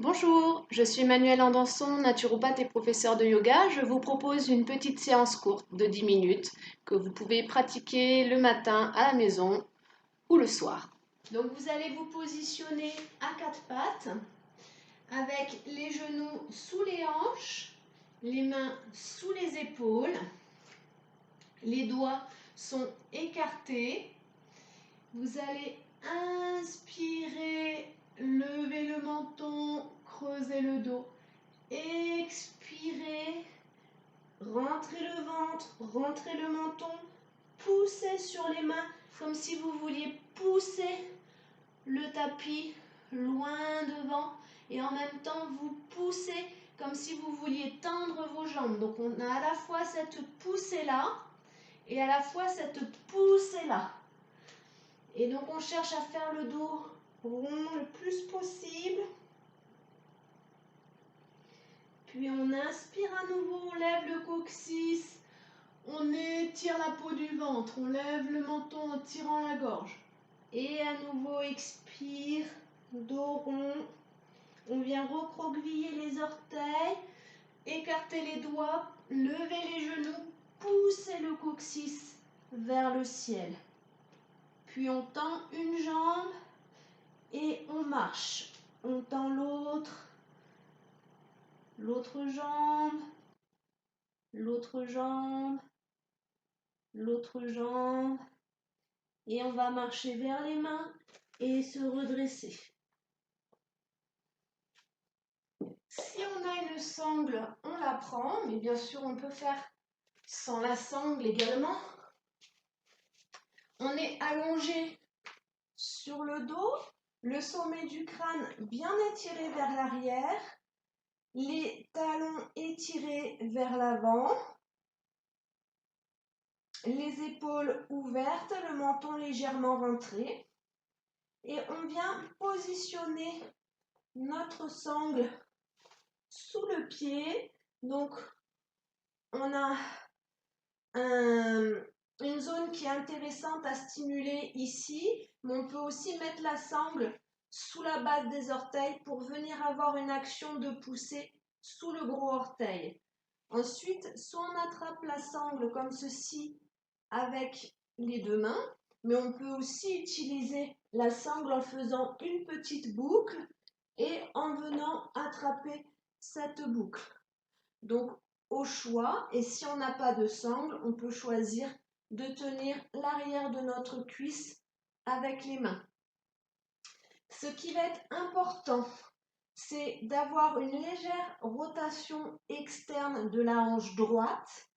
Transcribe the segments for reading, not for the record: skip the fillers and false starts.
Bonjour, je suis Manuelle Andanson, naturopathe et professeure de yoga. Je vous propose une petite séance courte de 10 minutes que vous pouvez pratiquer le matin à la maison ou le soir. Donc vous allez vous positionner à quatre pattes avec les genoux sous les hanches, les mains sous les épaules, les doigts sont écartés. Vous allez inspirer, lever le menton, creuser le dos. Expirez, rentrez le ventre, rentrez le menton, poussez sur les mains comme si vous vouliez pousser le tapis loin devant et en même temps vous poussez comme si vous vouliez tendre vos jambes. Donc on a à la fois cette poussée là et à la fois cette poussée là. Et donc on cherche à faire le dos rond le plus possible. Puis on inspire à nouveau, on lève le coccyx, on étire la peau du ventre, on lève le menton en tirant la gorge. Et à nouveau expire, dos rond. On vient recroqueviller les orteils, écarter les doigts, lever les genoux, pousser le coccyx vers le ciel. Puis on tend une jambe et on marche. On tend l'autre jambe, l'autre jambe, l'autre jambe. Et on va marcher vers les mains et se redresser. Si on a une sangle, on la prend, mais bien sûr on peut faire sans la sangle également. On est allongé sur le dos, le sommet du crâne bien étiré vers l'arrière, les talons étirés vers l'avant, les épaules ouvertes, le menton légèrement rentré. Et on vient positionner notre sangle sous le pied. Donc, on a une zone qui est intéressante à stimuler ici, mais on peut aussi mettre la sangle sous la base des orteils pour venir avoir une action de poussée sous le gros orteil. Ensuite, soit on attrape la sangle comme ceci avec les deux mains, mais on peut aussi utiliser la sangle en faisant une petite boucle et en venant attraper cette boucle. Donc, au choix, et si on n'a pas de sangle, on peut choisir de tenir l'arrière de notre cuisse avec les mains. Ce qui va être important, c'est d'avoir une légère rotation externe de la hanche droite,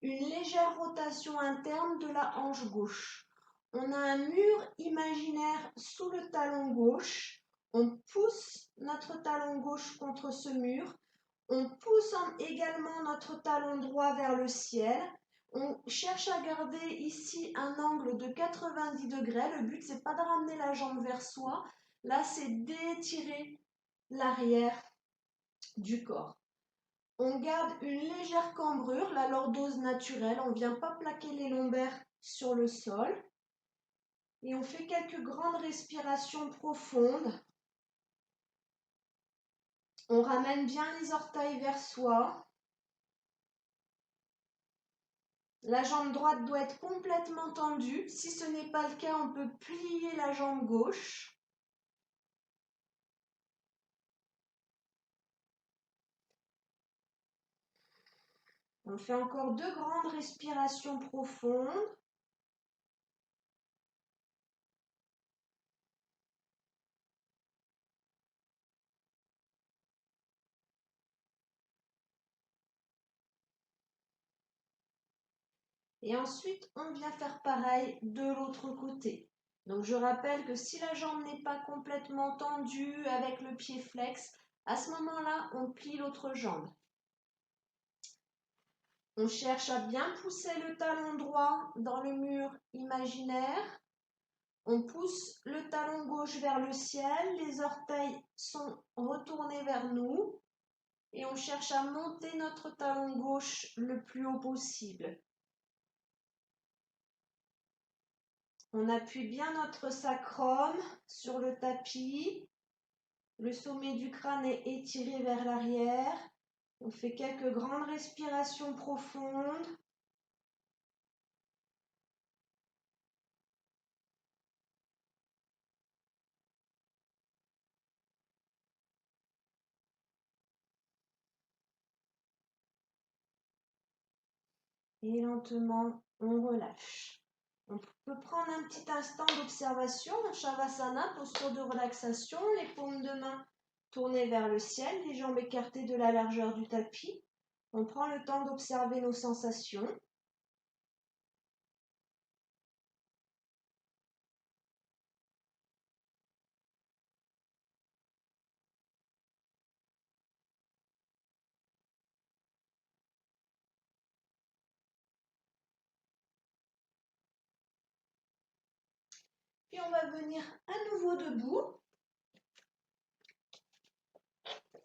une légère rotation interne de la hanche gauche. On a un mur imaginaire sous le talon gauche. On pousse notre talon gauche contre ce mur. On pousse également notre talon droit vers le ciel. On cherche à garder ici un angle de 90 degrés. Le but, c'est pas de ramener la jambe vers soi. Là, c'est d'étirer l'arrière du corps. On garde une légère cambrure, la lordose naturelle. On ne vient pas plaquer les lombaires sur le sol. Et on fait quelques grandes respirations profondes. On ramène bien les orteils vers soi. La jambe droite doit être complètement tendue. Si ce n'est pas le cas, on peut plier la jambe gauche. On fait encore deux grandes respirations profondes. Et ensuite, on vient faire pareil de l'autre côté. Donc je rappelle que si la jambe n'est pas complètement tendue avec le pied flex, à ce moment-là, on plie l'autre jambe. On cherche à bien pousser le talon droit dans le mur imaginaire. On pousse le talon gauche vers le ciel, les orteils sont retournés vers nous et on cherche à monter notre talon gauche le plus haut possible. On appuie bien notre sacrum sur le tapis. Le sommet du crâne est étiré vers l'arrière. On fait quelques grandes respirations profondes. Et lentement, on relâche. On peut prendre un petit instant d'observation en Shavasana, posture de relaxation, les paumes de main tournées vers le ciel, les jambes écartées de la largeur du tapis. On prend le temps d'observer nos sensations. Puis on va venir à nouveau debout.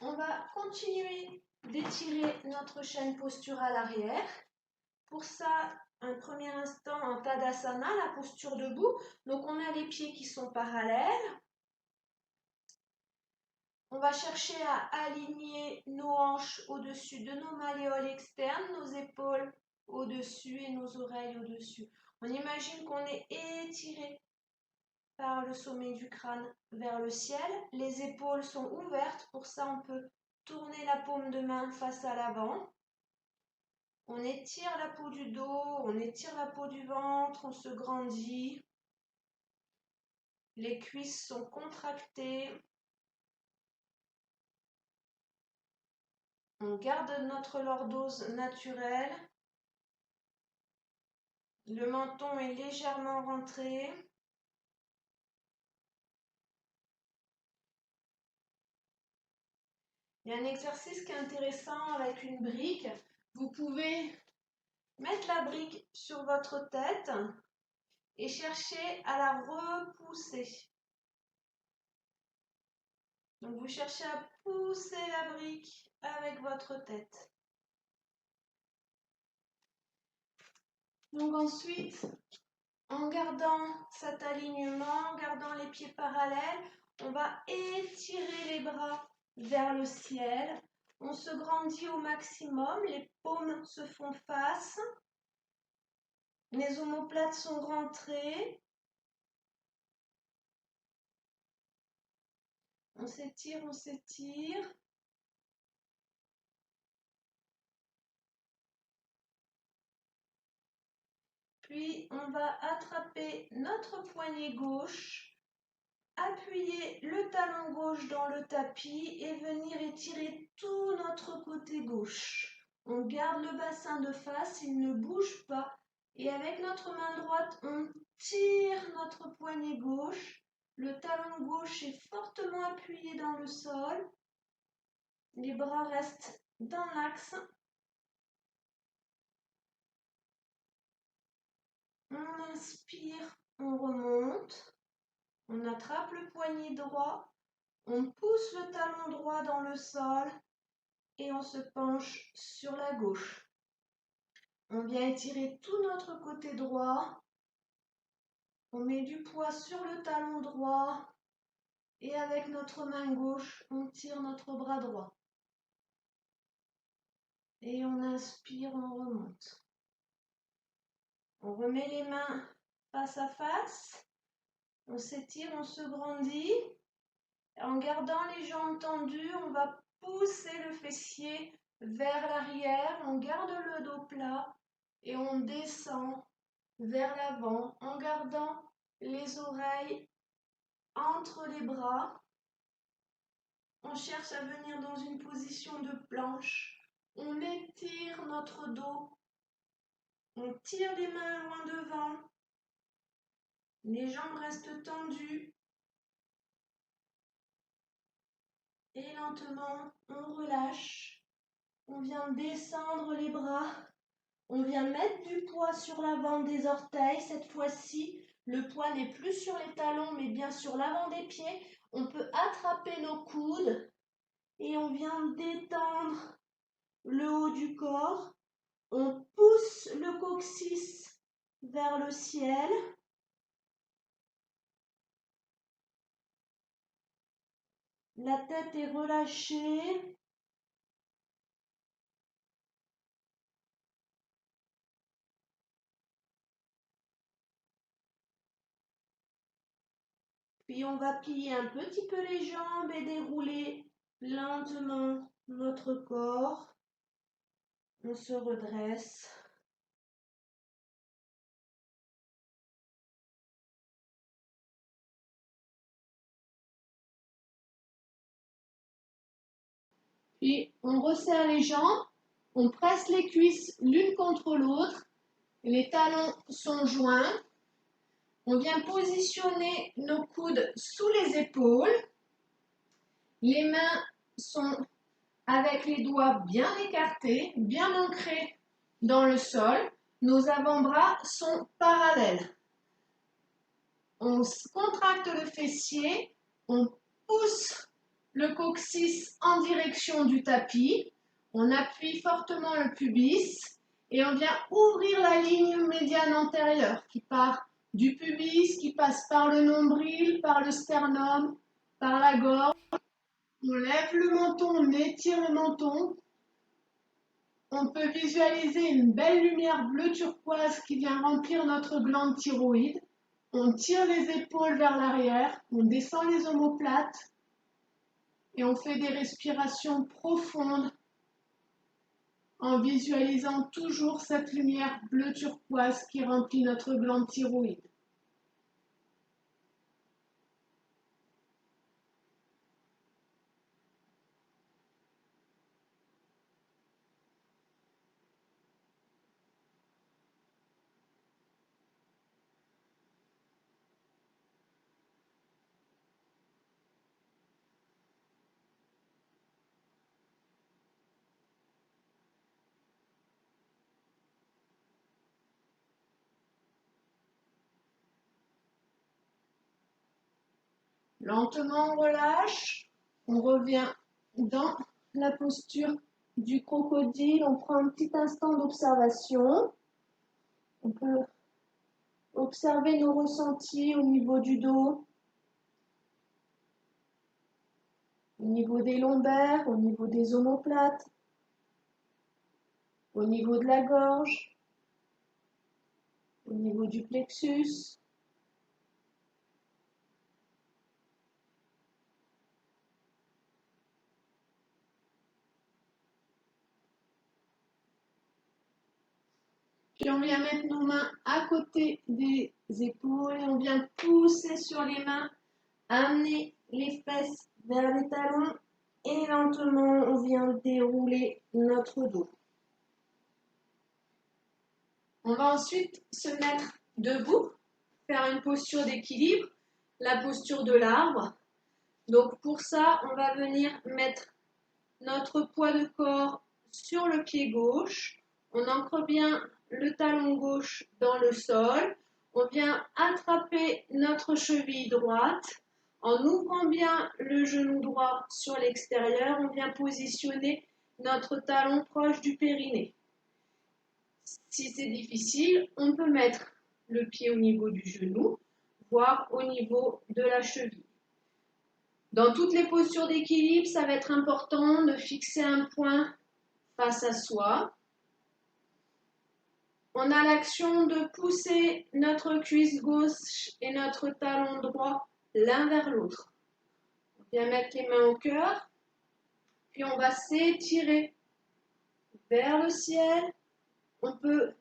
On va continuer d'étirer notre chaîne posturale arrière. Pour ça, un premier instant en Tadasana, la posture debout. Donc on a les pieds qui sont parallèles. On va chercher à aligner nos hanches au-dessus de nos malléoles externes, nos épaules au-dessus et nos oreilles au-dessus. On imagine qu'on est étiré par le sommet du crâne vers le ciel. Les épaules sont ouvertes. Pour ça, on peut tourner la paume de main face à l'avant. On étire la peau du dos, on étire la peau du ventre, on se grandit. Les cuisses sont contractées. On garde notre lordose naturelle. Le menton est légèrement rentré. Il y a un exercice qui est intéressant avec une brique. Vous pouvez mettre la brique sur votre tête et chercher à la repousser. Donc vous cherchez à pousser la brique avec votre tête. Donc ensuite, en gardant cet alignement, en gardant les pieds parallèles, on va étirer les bras vers le ciel. On se grandit au maximum, les paumes se font face. Les omoplates sont rentrées. On s'étire, on s'étire. Puis on va attraper notre poignet gauche, appuyer le talon gauche dans le tapis et venir étirer tout notre côté gauche. On garde le bassin de face, il ne bouge pas. Et avec notre main droite, on tire notre poignet gauche. Le talon gauche est fortement appuyé dans le sol. Les bras restent dans l'axe. On inspire, on remonte. On attrape le poignet droit. On pousse le talon droit dans le sol. Et on se penche sur la gauche. On vient étirer tout notre côté droit. On met du poids sur le talon droit. Et avec notre main gauche, on tire notre bras droit. Et on inspire, on remonte. On remet les mains face à face. On s'étire, on se grandit. En gardant les jambes tendues, on va pousser le fessier vers l'arrière. On garde le dos plat et on descend vers l'avant en gardant les oreilles entre les bras. On cherche à venir dans une position de planche. On étire notre dos. On tire les mains loin devant. Les jambes restent tendues. Et lentement, on relâche. On vient descendre les bras. On vient mettre du poids sur l'avant des orteils. Cette fois-ci, le poids n'est plus sur les talons, mais bien sur l'avant des pieds. On peut attraper nos coudes et on vient détendre le haut du corps. On pousse le coccyx vers le ciel. La tête est relâchée. Puis on va plier un petit peu les jambes et dérouler lentement notre corps. On se redresse. Puis on resserre les jambes, on presse les cuisses l'une contre l'autre, les talons sont joints. On vient positionner nos coudes sous les épaules. Les mains sont avec les doigts bien écartés, bien ancrés dans le sol. Nos avant-bras sont parallèles. On contracte le fessier, on pousse le coccyx en direction du tapis, on appuie fortement le pubis et on vient ouvrir la ligne médiane antérieure qui part du pubis, qui passe par le nombril, par le sternum, par la gorge. On lève le menton, on étire le menton. On peut visualiser une belle lumière bleu turquoise qui vient remplir notre glande thyroïde. On tire les épaules vers l'arrière, on descend les omoplates et on fait des respirations profondes en visualisant toujours cette lumière bleu turquoise qui remplit notre glande thyroïde. Lentement, on relâche, on revient dans la posture du crocodile, on prend un petit instant d'observation. On peut observer nos ressentis au niveau du dos, au niveau des lombaires, au niveau des omoplates, au niveau de la gorge, au niveau du plexus. Puis on vient mettre nos mains à côté des épaules et on vient pousser sur les mains, amener les fesses vers les talons et lentement on vient dérouler notre dos. On va ensuite se mettre debout, faire une posture d'équilibre, la posture de l'arbre. Donc pour ça, on va venir mettre notre poids de corps sur le pied gauche. On ancre bien le talon gauche dans le sol. On vient attraper notre cheville droite. En ouvrant bien le genou droit sur l'extérieur, on vient positionner notre talon proche du périnée. Si c'est difficile, on peut mettre le pied au niveau du genou, voire au niveau de la cheville. Dans toutes les postures d'équilibre, ça va être important de fixer un point face à soi. On a l'action de pousser notre cuisse gauche et notre talon droit l'un vers l'autre. On vient mettre les mains au cœur, puis on va s'étirer vers le ciel. On peut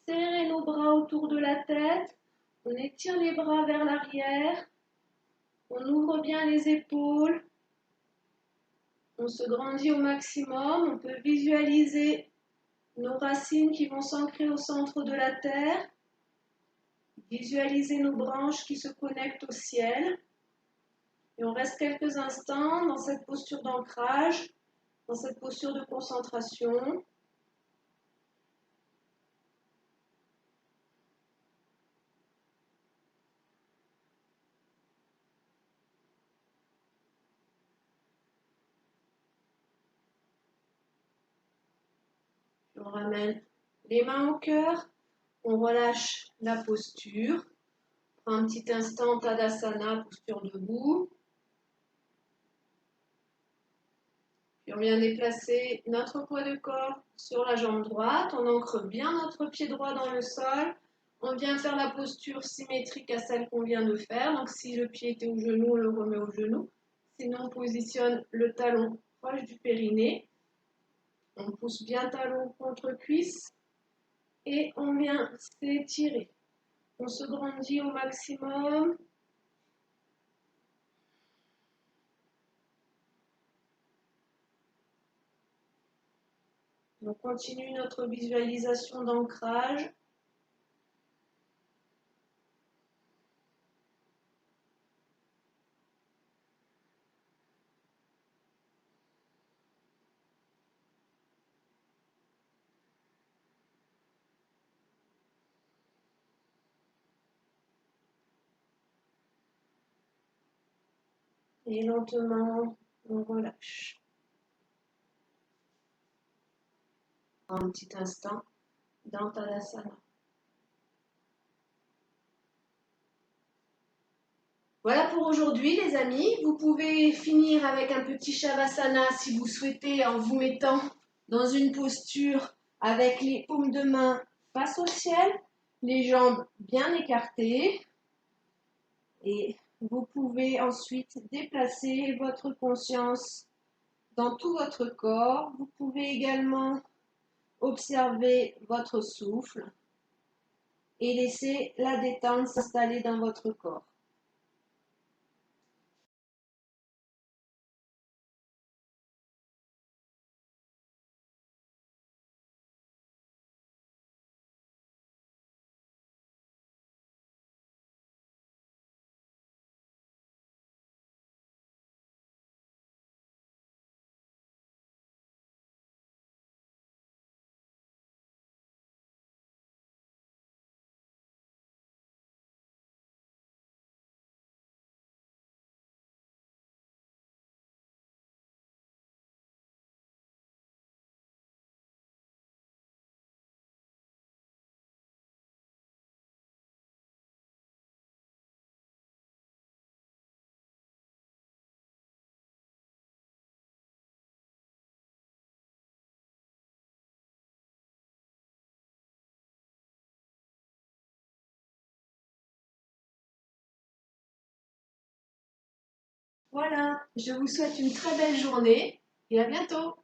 serrer nos bras autour de la tête. On étire les bras vers l'arrière. On ouvre bien les épaules. On se grandit au maximum. On peut visualiser nos racines qui vont s'ancrer au centre de la terre. Visualiser nos branches qui se connectent au ciel. Et on reste quelques instants dans cette posture d'ancrage, dans cette posture de concentration. On ramène les mains au cœur, on relâche la posture. Prends un petit instant Tadasana, posture debout. Puis on vient déplacer notre poids de corps sur la jambe droite. On ancre bien notre pied droit dans le sol. On vient faire la posture symétrique à celle qu'on vient de faire. Donc si le pied était au genou, on le remet au genou. Sinon, on positionne le talon proche du périnée. On pousse bien talon contre cuisse et on vient s'étirer. On se grandit au maximum. On continue notre visualisation d'ancrage. Et lentement, on relâche. Un petit instant dans Tadasana. Voilà pour aujourd'hui les amis. Vous pouvez finir avec un petit Shavasana si vous souhaitez en vous mettant dans une posture avec les paumes de main face au ciel, les jambes bien écartées et vous pouvez ensuite déplacer votre conscience dans tout votre corps. Vous pouvez également observer votre souffle et laisser la détente s'installer dans votre corps. Voilà, je vous souhaite une très belle journée et à bientôt.